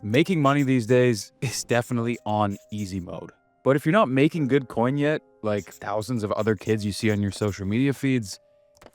Making money these days is definitely on easy mode. But if you're not making good coin yet, like thousands of other kids you see on your social media feeds,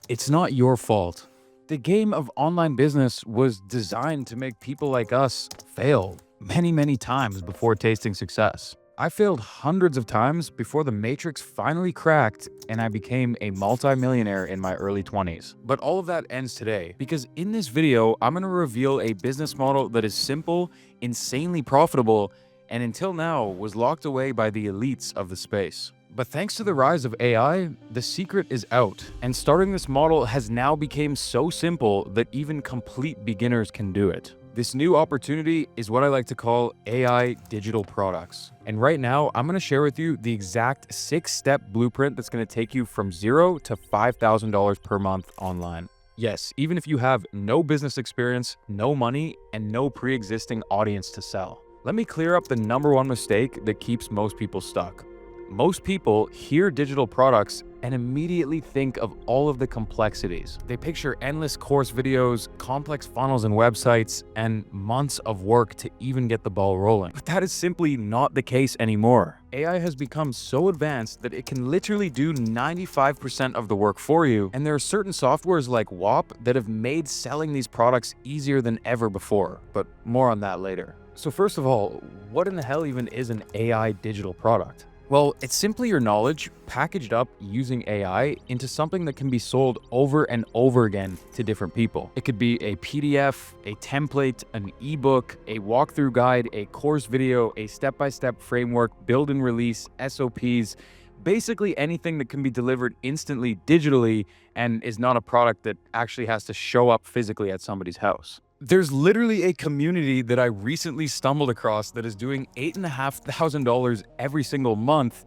it's not your fault. The game of online business was designed to make people like us fail many times before tasting success. I failed hundreds of times before the matrix finally cracked and I became a multi-millionaire in my early 20s. But all of that ends today because in this video, I'm going to reveal a business model that is simple, insanely profitable, and until now was locked away by the elites of the space. But thanks to the rise of AI, the secret is out, and starting this model has now become so simple that even complete beginners can do it. This new opportunity is what I like to call AI digital products. And right now, I'm going to share with you the exact 6-step blueprint that's going to take you from $0 to $5,000 per month online. Yes, even if you have no business experience, no money, and no pre-existing audience to sell. Let me clear up the #1 mistake that keeps most people stuck. Most people hear digital products and immediately think of all of the complexities. They picture endless course videos, complex funnels and websites, and months of work to even get the ball rolling. But that is simply not the case anymore. AI has become so advanced that it can literally do 95% of the work for you, and there are certain softwares like WAP that have made selling these products easier than ever before, but more on that later. So first of all, what in the hell even is an AI digital product? Well, it's simply your knowledge packaged up using AI into something that can be sold over and over again to different people. It could be a PDF, a template, an ebook, a walkthrough guide, a course video, a step-by-step framework, build and release, SOPs, basically anything that can be delivered instantly digitally and is not a product that actually has to show up physically at somebody's house. There's literally a community that I recently stumbled across that is doing $8,500 every single month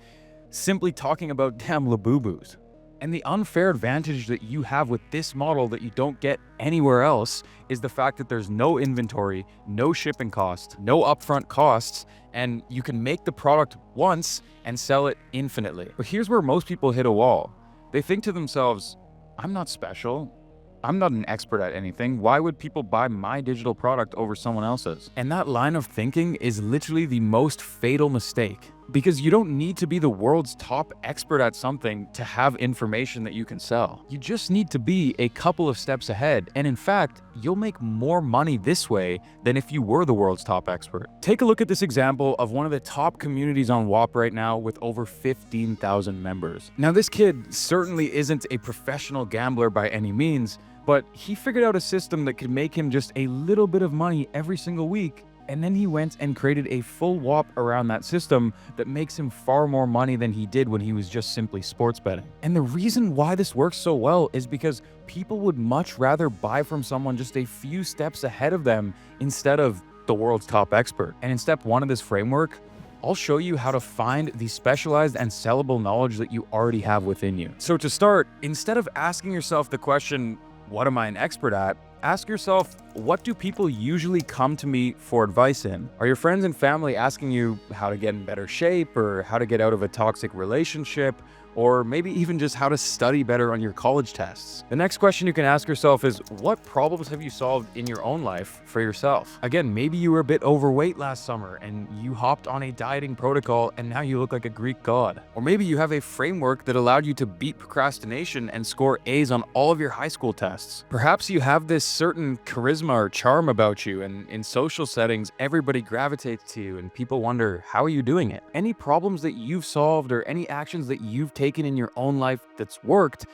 simply talking about damn Labubus. And the unfair advantage that you have with this model that you don't get anywhere else is the fact that there's no inventory, no shipping costs, no upfront costs, and you can make the product once and sell it infinitely. But here's where most people hit a wall. They think to themselves, I'm not special. I'm not an expert at anything. Why would people buy my digital product over someone else's? And that line of thinking is literally the most fatal mistake. Because you don't need to be the world's top expert at something to have information that you can sell. You just need to be a couple of steps ahead. And in fact, you'll make more money this way than if you were the world's top expert. Take a look at this example of one of the top communities on WAP right now with over 15,000 members. Now, this kid certainly isn't a professional gambler by any means, but he figured out a system that could make him just a little bit of money every single week. And then he went and created a full WAP around that system that makes him far more money than he did when he was just simply sports betting. And the reason why this works so well is because people would much rather buy from someone just a few steps ahead of them instead of the world's top expert. And in step 1 of this framework, I'll show you how to find the specialized and sellable knowledge that you already have within you. So to start, instead of asking yourself the question, what am I an expert at? Ask yourself, what do people usually come to me for advice in? Are your friends and family asking you how to get in better shape or how to get out of a toxic relationship? Or maybe even just how to study better on your college tests. The next question you can ask yourself is, what problems have you solved in your own life for yourself? Again, maybe you were a bit overweight last summer and you hopped on a dieting protocol and now you look like a Greek god. Or maybe you have a framework that allowed you to beat procrastination and score A's on all of your high school tests. Perhaps you have this certain charisma or charm about you, and in social settings, everybody gravitates to you and people wonder, how are you doing it? Any problems that you've solved or any actions that you've taken in your own life that's worked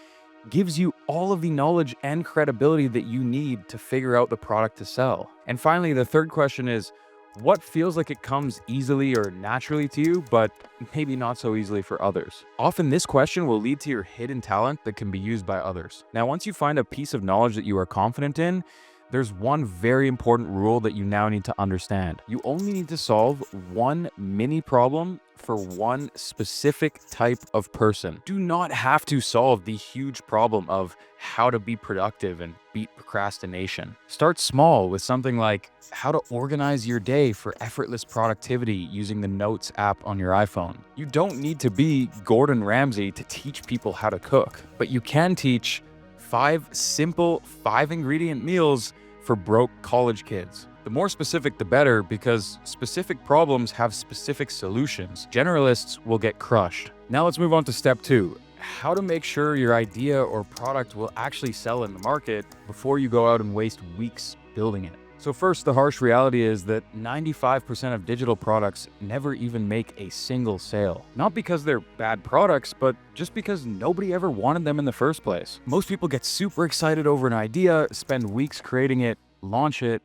gives you all of the knowledge and credibility that you need to figure out the product to sell. And finally, the third question is, what feels like it comes easily or naturally to you, but maybe not so easily for others? Often this question will lead to your hidden talent that can be used by others. Now, once you find a piece of knowledge that you are confident in, there's one very important rule that you now need to understand. You only need to solve one mini problem for one specific type of person. Do not have to solve the huge problem of how to be productive and beat procrastination. Start small with something like how to organize your day for effortless productivity using the Notes app on your iPhone. You don't need to be Gordon Ramsay to teach people how to cook, but you can teach 5 simple 5-ingredient meals for broke college kids. The more specific, the better, because specific problems have specific solutions. Generalists will get crushed. Now let's move on to step 2. How to make sure your idea or product will actually sell in the market before you go out and waste weeks building it. So first, the harsh reality is that 95% of digital products never even make a single sale. Not because they're bad products, but just because nobody ever wanted them in the first place. Most people get super excited over an idea, spend weeks creating it, launch it,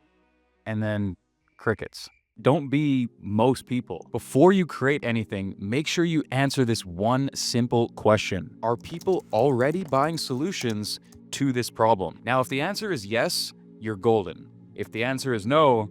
and then crickets. Don't be most people. Before you create anything, make sure you answer this one simple question. Are people already buying solutions to this problem? Now, if the answer is yes, you're golden. If the answer is no,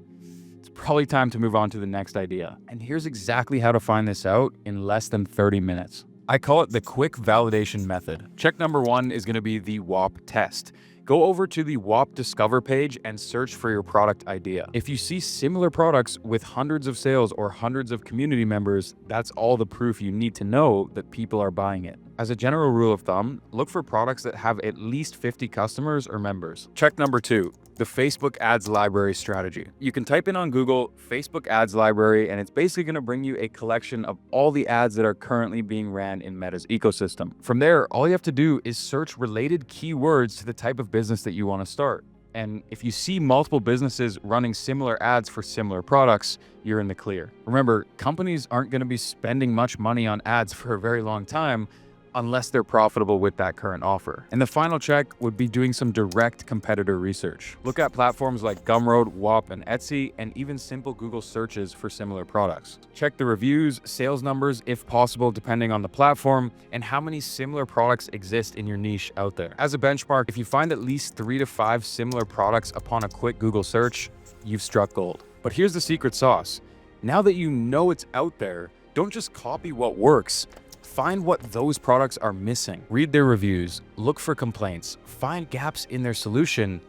it's probably time to move on to the next idea. And here's exactly how to find this out in less than 30 minutes. I call it the quick validation method. Check number 1 is going to be the WAP test. Go over to the WAP Discover page and search for your product idea. If you see similar products with hundreds of sales or hundreds of community members, that's all the proof you need to know that people are buying it. As a general rule of thumb, look for products that have at least 50 customers or members. Check number 2, the Facebook Ads Library strategy. You can type in on Google Facebook Ads Library, and it's basically going to bring you a collection of all the ads that are currently being ran in Meta's ecosystem. From there, all you have to do is search related keywords to the type of business that you want to start. And if you see multiple businesses running similar ads for similar products, you're in the clear. Remember, companies aren't going to be spending much money on ads for a very long time unless they're profitable with that current offer. And the final check would be doing some direct competitor research. Look at platforms like Gumroad, WAP, and Etsy, and even simple Google searches for similar products. Check the reviews, sales numbers, if possible, depending on the platform, and how many similar products exist in your niche out there. As a benchmark, if you find at least 3 to 5 similar products upon a quick Google search, you've struck gold. But here's the secret sauce. Now that you know it's out there, don't just copy what works. Find what those products are missing. Read their reviews, look for complaints, find gaps in their solution,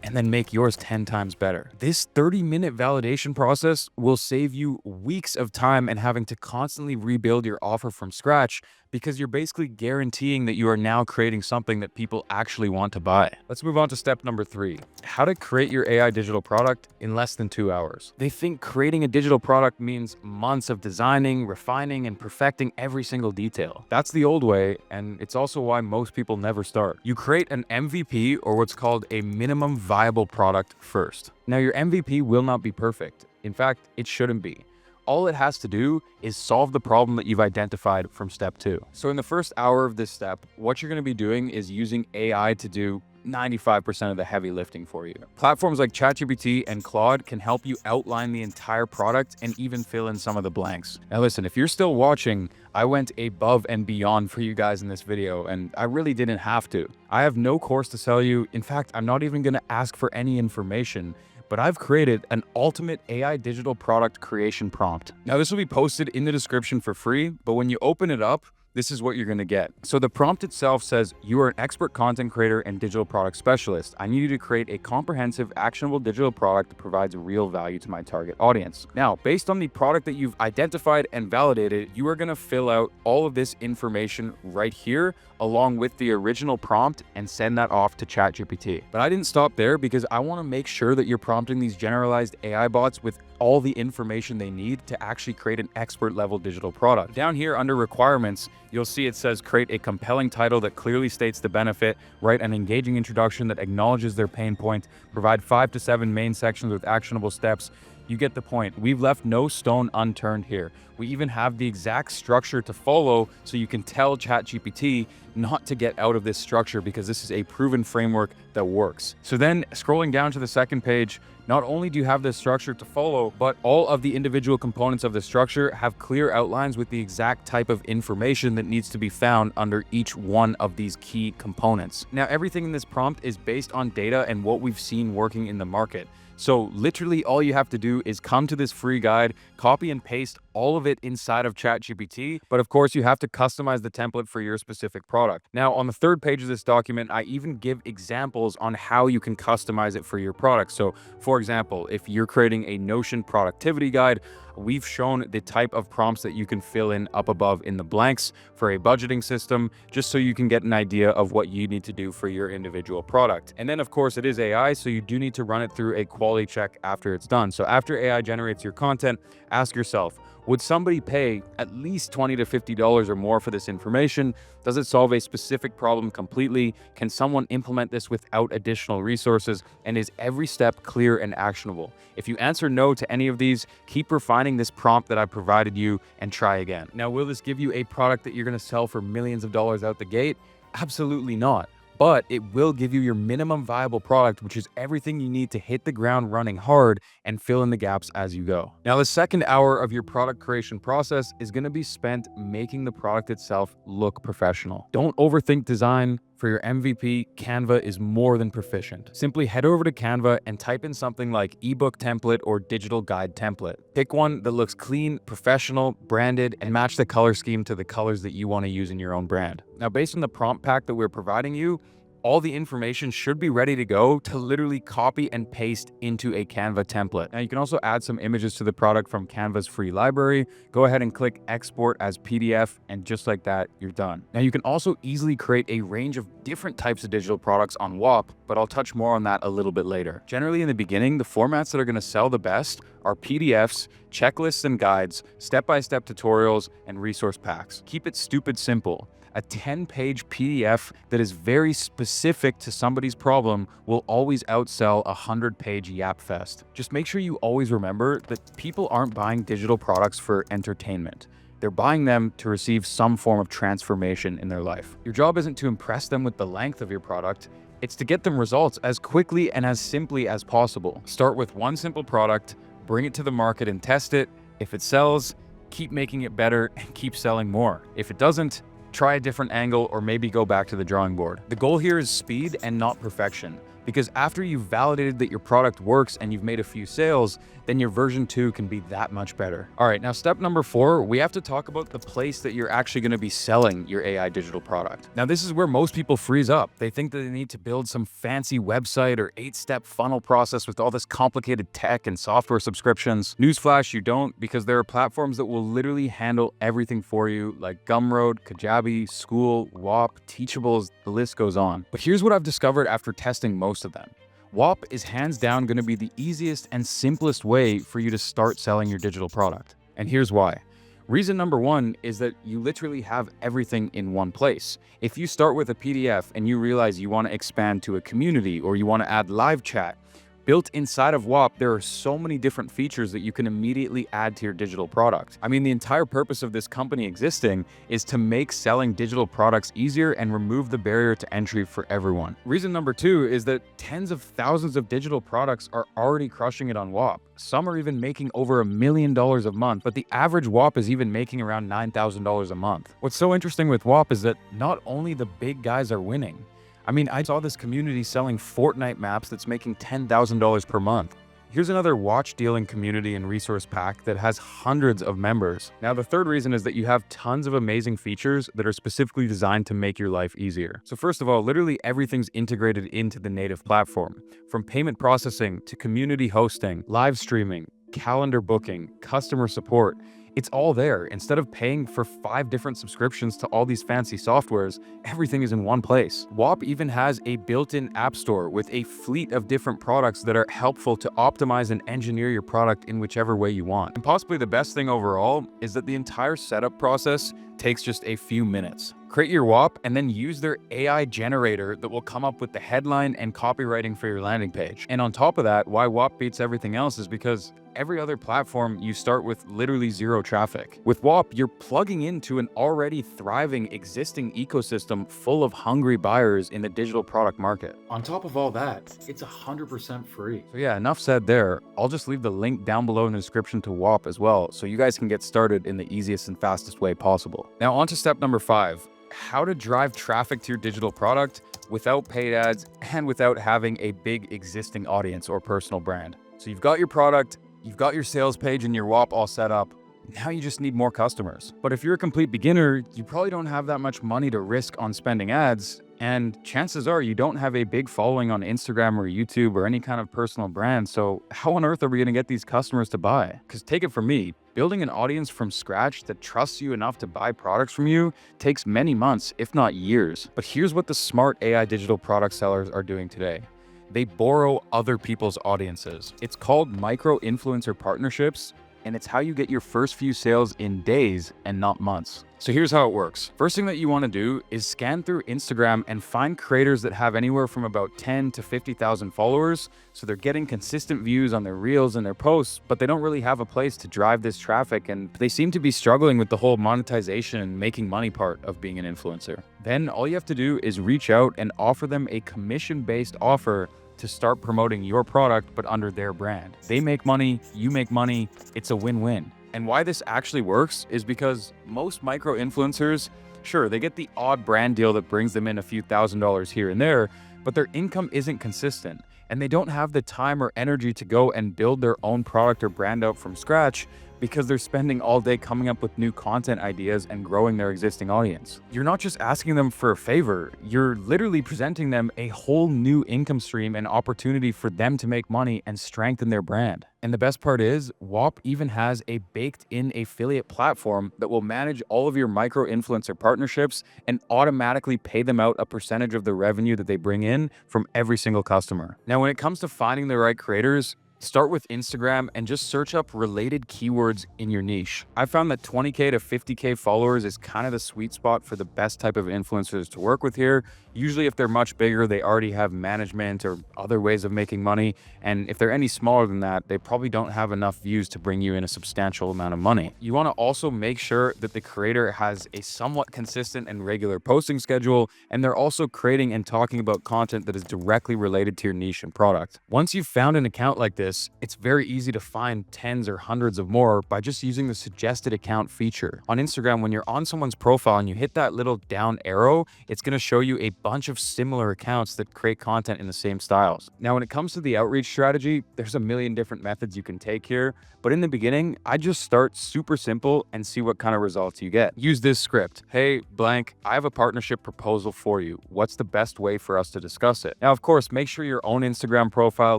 and then make yours 10 times better. This 30-minute validation process will save you weeks of time and having to constantly rebuild your offer from scratch, because you're basically guaranteeing that you are now creating something that people actually want to buy. Let's move on to step number 3, how to create your AI digital product in less than 2 hours. They think creating a digital product means months of designing, refining, and perfecting every single detail. That's the old way, and it's also why most people never start. You create an MVP, or what's called a minimum viable product, first. Now, your MVP will not be perfect. In fact, it shouldn't be. All it has to do is solve the problem that you've identified from step 2. So in the first hour of this step, what you're going to be doing is using AI to do 95% of the heavy lifting for you. Platforms like ChatGPT and Claude can help you outline the entire product and even fill in some of the blanks. Now listen, if you're still watching, I went above and beyond for you guys in this video, and I really didn't have to. I have no course to sell you. In fact, I'm not even going to ask for any information. But I've created an ultimate AI digital product creation prompt. Now, this will be posted in the description for free, but when you open it up, this is what you're going to get. So the prompt itself says, you are an expert content creator and digital product specialist. I need you to create a comprehensive, actionable digital product that provides real value to my target audience. Now, based on the product that you've identified and validated, you are going to fill out all of this information right here, along with the original prompt, and send that off to ChatGPT. But I didn't stop there, because I want to make sure that you're prompting these generalized AI bots with all the information they need to actually create an expert level digital product. Down here under requirements, you'll see it says create a compelling title that clearly states the benefit, write an engaging introduction that acknowledges their pain point, provide 5 to 7 main sections with actionable steps. You get the point. We've left no stone unturned here. We even have the exact structure to follow, so you can tell ChatGPT not to get out of this structure, because this is a proven framework that works. So then scrolling down to the second page, not only do you have this structure to follow, but all of the individual components of the structure have clear outlines with the exact type of information that needs to be found under each one of these key components. Now, everything in this prompt is based on data and what we've seen working in the market. So literally all you have to do is come to this free guide, copy and paste all of it inside of ChatGPT. But of course, you have to customize the template for your specific product. Now, on the third page of this document, I even give examples on how you can customize it for your product. So for example, if you're creating a Notion productivity guide, we've shown the type of prompts that you can fill in up above in the blanks for a budgeting system, just so you can get an idea of what you need to do for your individual product. And then of course it is AI, so you do need to run it through a quality check after it's done. So after AI generates your content, ask yourself, would somebody pay at least $20 to $50 or more for this information? Does it solve a specific problem completely? Can someone implement this without additional resources? And is every step clear and actionable? If you answer no to any of these, keep refining this prompt that I provided you and try again. Now, will this give you a product that you're going to sell for millions of dollars out the gate? Absolutely not. But it will give you your minimum viable product, which is everything you need to hit the ground running hard and fill in the gaps as you go. Now, the second hour of your product creation process is going to be spent making the product itself look professional. Don't overthink design. For your MVP, Canva is more than proficient. Simply head over to Canva and type in something like ebook template or digital guide template. Pick one that looks clean, professional, branded, and match the color scheme to the colors that you want to use in your own brand. Now, based on the prompt pack that we're providing you, all the information should be ready to go to literally copy and paste into a Canva template. Now, you can also add some images to the product from Canva's free library. Go ahead and click export as PDF, and just like that, you're done. Now, you can also easily create a range of different types of digital products on WAP, but I'll touch more on that a little bit later. Generally, in the beginning, the formats that are going to sell the best are PDFs, checklists and guides, step-by-step tutorials, and resource packs. Keep it stupid simple. A 10-page PDF that is very specific to somebody's problem will always outsell a 100-page yap fest. Just make sure you always remember that people aren't buying digital products for entertainment. They're buying them to receive some form of transformation in their life. Your job isn't to impress them with the length of your product. It's to get them results as quickly and as simply as possible. Start with one simple product, bring it to the market and test it. If it sells, keep making it better and keep selling more. If it doesn't, try a different angle or maybe go back to the drawing board. The goal here is speed and not perfection, because after you've validated that your product works and you've made a few sales, then your version 2 can be that much better. All right, now step number 4, we have to talk about the place that you're actually going to be selling your AI digital product. Now, this is where most people freeze up. They think that they need to build some fancy website or 8-step funnel process with all this complicated tech and software subscriptions. Newsflash, you don't, because there are platforms that will literally handle everything for you, like Gumroad, Kajabi, School, WAP, Teachables, the list goes on. But here's what I've discovered after testing most of them. WAP is hands down going to be the easiest and simplest way for you to start selling your digital product. And here's why. Reason number 1 is that you literally have everything in one place. If you start with a PDF and you realize you want to expand to a community or you want to add live chat, built inside of WAP, there are so many different features that you can immediately add to your digital product. I mean, the entire purpose of this company existing is to make selling digital products easier and remove the barrier to entry for everyone. Reason number 2 is that tens of thousands of digital products are already crushing it on WAP. Some are even making over $1 million a month, but the average WAP is even making around $9,000 a month. What's so interesting with WAP is that not only the big guys are winning. I mean, I saw this community selling Fortnite maps that's making $10,000 per month. Here's another watch dealing community and resource pack that has hundreds of members. Now, the third reason is that you have tons of amazing features that are specifically designed to make your life easier. So first of all, literally everything's integrated into the native platform. From payment processing to community hosting, live streaming, calendar booking, customer support. It's all there. Instead of paying for 5 different subscriptions to all these fancy softwares, everything is in one place. WAP even has a built-in app store with a fleet of different products that are helpful to optimize and engineer your product in whichever way you want. And possibly the best thing overall is that the entire setup process takes just a few minutes. Create your WAP and then use their AI generator that will come up with the headline and copywriting for your landing page. And on top of that, why WAP beats everything else is because every other platform you start with literally 0 traffic. With WAP, you're plugging into an already thriving existing ecosystem full of hungry buyers in the digital product market. On top of all that, it's 100% free. So yeah, enough said there. I'll just leave the link down below in the description to WAP as well, so you guys can get started in the easiest and fastest way possible. Now on to step number 5. How to drive traffic to your digital product without paid ads and without having a big existing audience or personal brand. So you've got your product, you've got your sales page and your WAP all set up. Now you just need more customers. But if you're a complete beginner, you probably don't have that much money to risk on spending ads. And chances are you don't have a big following on Instagram or YouTube or any kind of personal brand. So how on earth are we going to get these customers to buy? Because take it from me, building an audience from scratch that trusts you enough to buy products from you takes many months, if not years. But here's what the smart AI digital product sellers are doing today. They borrow other people's audiences. It's called micro-influencer partnerships, and it's how you get your first few sales in days and not months. So here's how it works. First thing that you want to do is scan through Instagram and find creators that have anywhere from about 10 to 50,000 followers. So they're getting consistent views on their reels and their posts, but they don't really have a place to drive this traffic. And they seem to be struggling with the whole monetization and making money part of being an influencer. Then all you have to do is reach out and offer them a commission-based offer to start promoting your product, but under their brand. They make money, you make money, it's a win-win. And why this actually works is because most micro-influencers, sure, they get the odd brand deal that brings them in a few $1,000s here and there, but their income isn't consistent, and they don't have the time or energy to go and build their own product or brand out from scratch because they're spending all day coming up with new content ideas and growing their existing audience. You're not just asking them for a favor, you're literally presenting them a whole new income stream and opportunity for them to make money and strengthen their brand. And the best part is, WAP even has a baked-in affiliate platform that will manage all of your micro-influencer partnerships and automatically pay them out a percentage of the revenue that they bring in from every single customer. Now, when it comes to finding the right creators, start with Instagram and just search up related keywords in your niche. I found that 20K to 50K followers is kind of the sweet spot for the best type of influencers to work with here. Usually if they're much bigger, they already have management or other ways of making money. And if they're any smaller than that, they probably don't have enough views to bring you in a substantial amount of money. You want to also make sure that the creator has a somewhat consistent and regular posting schedule, and they're also creating and talking about content that is directly related to your niche and product. Once you've found an account like this, it's very easy to find tens or hundreds of more by just using the suggested account feature. On Instagram, when you're on someone's profile and you hit that little down arrow, it's going to show you a bunch of similar accounts that create content in the same styles. Now, when it comes to the outreach strategy, there's a million different methods you can take here, but in the beginning, I just start super simple and see what kind of results you get. Use this script. Hey, blank, I have a partnership proposal for you. What's the best way for us to discuss it? Now, of course, make sure your own Instagram profile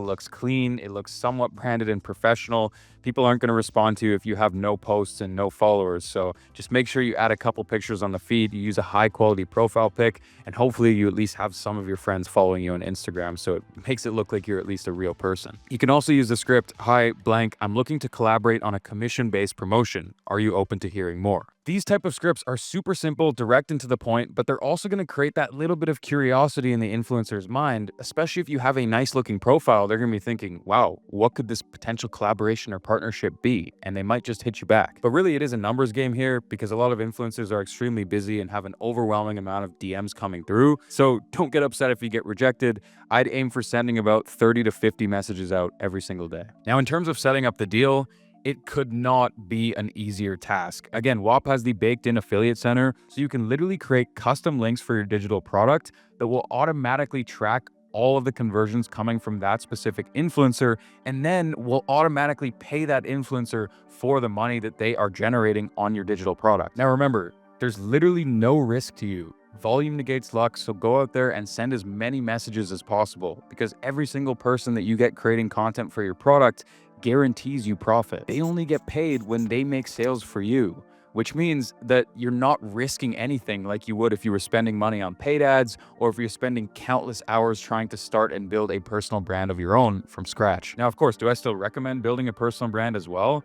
looks clean, it looks somewhat branded and professional. People aren't going to respond to you if you have no posts and no followers. So just make sure you add a couple pictures on the feed, you use a high quality profile pic, and hopefully you at least have some of your friends following you on Instagram so it makes it look like you're at least a real person. You can also use the script, hi, blank, I'm looking to collaborate on a commission-based promotion. Are you open to hearing more? These type of scripts are super simple, direct and to the point, but they're also going to create that little bit of curiosity in the influencer's mind, especially if you have a nice looking profile. They're going to be thinking, wow, what could this potential collaboration or partnership be? And they might just hit you back. But really it is a numbers game here because a lot of influencers are extremely busy and have an overwhelming amount of DMs coming through. So don't get upset if you get rejected. I'd aim for sending about 30 to 50 messages out every single day. Now, in terms of setting up the deal, it could not be an easier task. Again, WAP has the baked-in affiliate center, so you can literally create custom links for your digital product that will automatically track all of the conversions coming from that specific influencer, and then will automatically pay that influencer for the money that they are generating on your digital product. Now remember, there's literally no risk to you. Volume negates luck, so go out there and send as many messages as possible because every single person that you get creating content for your product guarantees you profit. They only get paid when they make sales for you, which means that you're not risking anything like you would if you were spending money on paid ads or if you're spending countless hours trying to start and build a personal brand of your own from scratch. Now, of course, do I still recommend building a personal brand as well?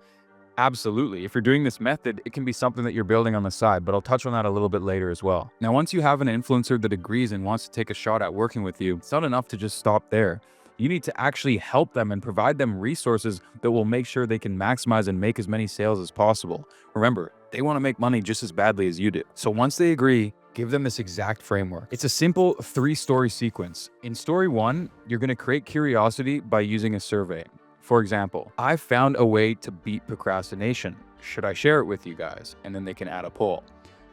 Absolutely. If you're doing this method, it can be something that you're building on the side, but I'll touch on that a little bit later as well. Now, once you have an influencer that agrees and wants to take a shot at working with you, it's not enough to just stop there. You need to actually help them and provide them resources that will make sure they can maximize and make as many sales as possible. Remember, they want to make money just as badly as you do. So once they agree, give them this exact framework. It's a simple 3-story sequence. In story 1, you're going to create curiosity by using a survey. For example, I found a way to beat procrastination. Should I share it with you guys? And then they can add a poll.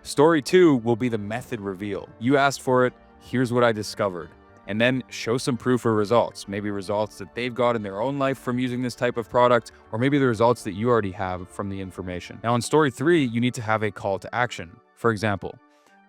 Story 2 will be the method reveal. You asked for it. Here's what I discovered. and then show some proof or results, maybe results that they've got in their own life from using this type of product, or maybe the results that you already have from the information. Now in story 3, you need to have a call to action. For example,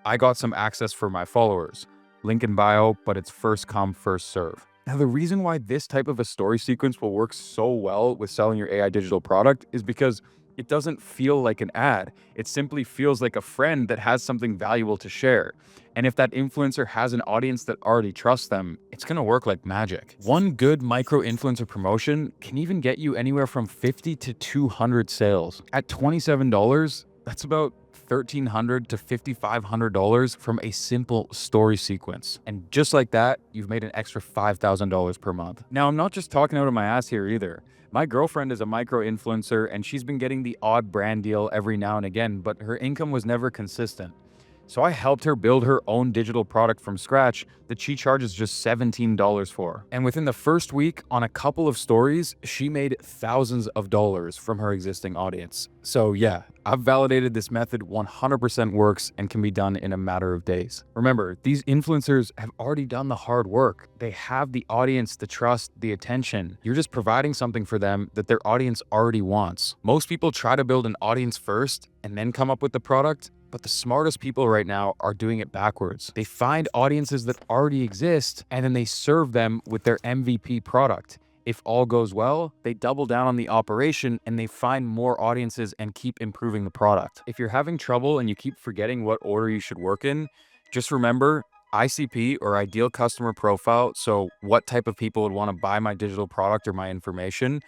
I got some access for my followers. Link in bio, but it's first come, first serve. Now, the reason why this type of a story sequence will work so well with selling your AI digital product is because it doesn't feel like an ad. It simply feels like a friend that has something valuable to share. And if that influencer has an audience that already trusts them, it's gonna work like magic. One good micro-influencer promotion can even get you anywhere from 50 to 200 sales. At $27, that's about $1,300 to $5,500 from a simple story sequence. And just like that, you've made an extra $5,000 per month. Now, I'm not just talking out of my ass here either. My girlfriend is a micro-influencer and she's been getting the odd brand deal every now and again, but her income was never consistent. So I helped her build her own digital product from scratch that she charges just $17 for. And within the first week, on a couple of stories, she made thousands of dollars from her existing audience. So yeah, I've validated this method 100% works and can be done in a matter of days. Remember, these influencers have already done the hard work. They have the audience, the trust, the attention. You're just providing something for them that their audience already wants. Most people try to build an audience first and then come up with the product. But the smartest people right now are doing it backwards. They find audiences that already exist and then they serve them with their MVP product. If all goes well, they double down on the operation and they find more audiences and keep improving the product. If you're having trouble and you keep forgetting what order you should work in, just remember ICP, or ideal customer profile, so what type of people would want to buy my digital product or my information.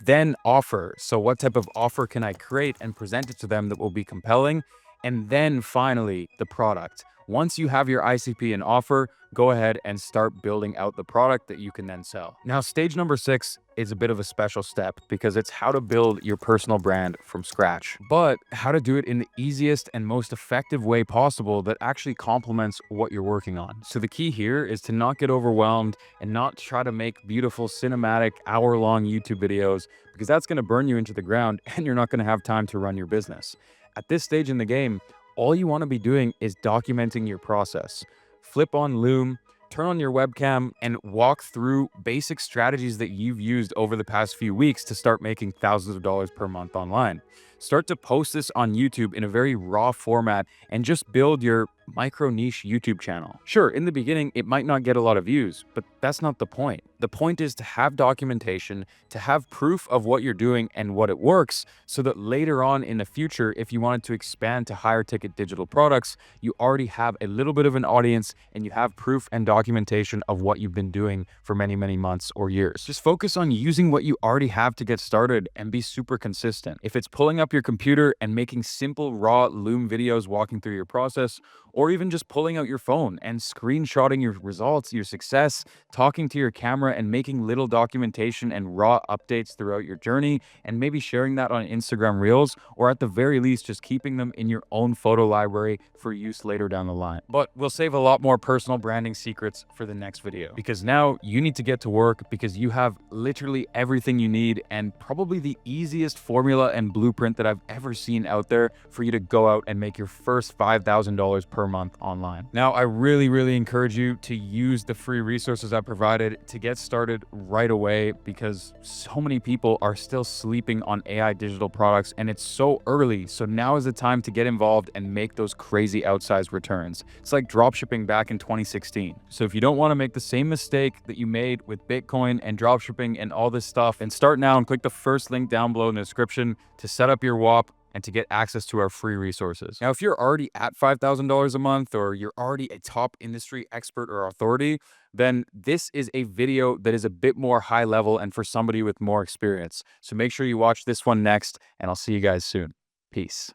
Then offer, so what type of offer can I create and present it to them that will be compelling? And then finally, the product. Once you have your ICP and offer, go ahead and start building out the product that you can then sell. Now, stage number 6 is a bit of a special step because it's how to build your personal brand from scratch, but how to do it in the easiest and most effective way possible that actually complements what you're working on. So the key here is to not get overwhelmed and not try to make beautiful cinematic hour-long YouTube videos, because that's going to burn you into the ground and you're not going to have time to run your business. At this stage in the game, all you want to be doing is documenting your process. Flip on Loom, turn on your webcam, and walk through basic strategies that you've used over the past few weeks to start making thousands of dollars per month online. Start to post this on YouTube in a very raw format and just build your micro niche YouTube channel. Sure, in the beginning, it might not get a lot of views, but that's not the point. The point is to have documentation, to have proof of what you're doing and what it works, so that later on in the future, if you wanted to expand to higher ticket digital products, you already have a little bit of an audience and you have proof and documentation of what you've been doing for many, many months or years. Just focus on using what you already have to get started and be super consistent. If it's pulling up your computer and making simple raw Loom videos walking through your process, or even just pulling out your phone and screenshotting your results, your success, talking to your camera and making little documentation and raw updates throughout your journey, and maybe sharing that on Instagram Reels, or at the very least, just keeping them in your own photo library for use later down the line. But we'll save a lot more personal branding secrets for the next video, because now you need to get to work, because you have literally everything you need and probably the easiest formula and blueprint that I've ever seen out there for you to go out and make your first $5,000 per month online. Now, I really encourage you to use the free resources I provided to get started right away, because so many people are still sleeping on AI digital products and it's so early. So now is the time to get involved and make those crazy outsized returns. It's like dropshipping back in 2016. So if you don't want to make the same mistake that you made with Bitcoin and dropshipping and all this stuff, then start now and click the first link down below in the description to set up your WAP and to get access to our free resources. Now, if you're already at $5,000 a month, or you're already a top industry expert or authority, then this is a video that is a bit more high level and for somebody with more experience. So make sure you watch this one next, and I'll see you guys soon. Peace.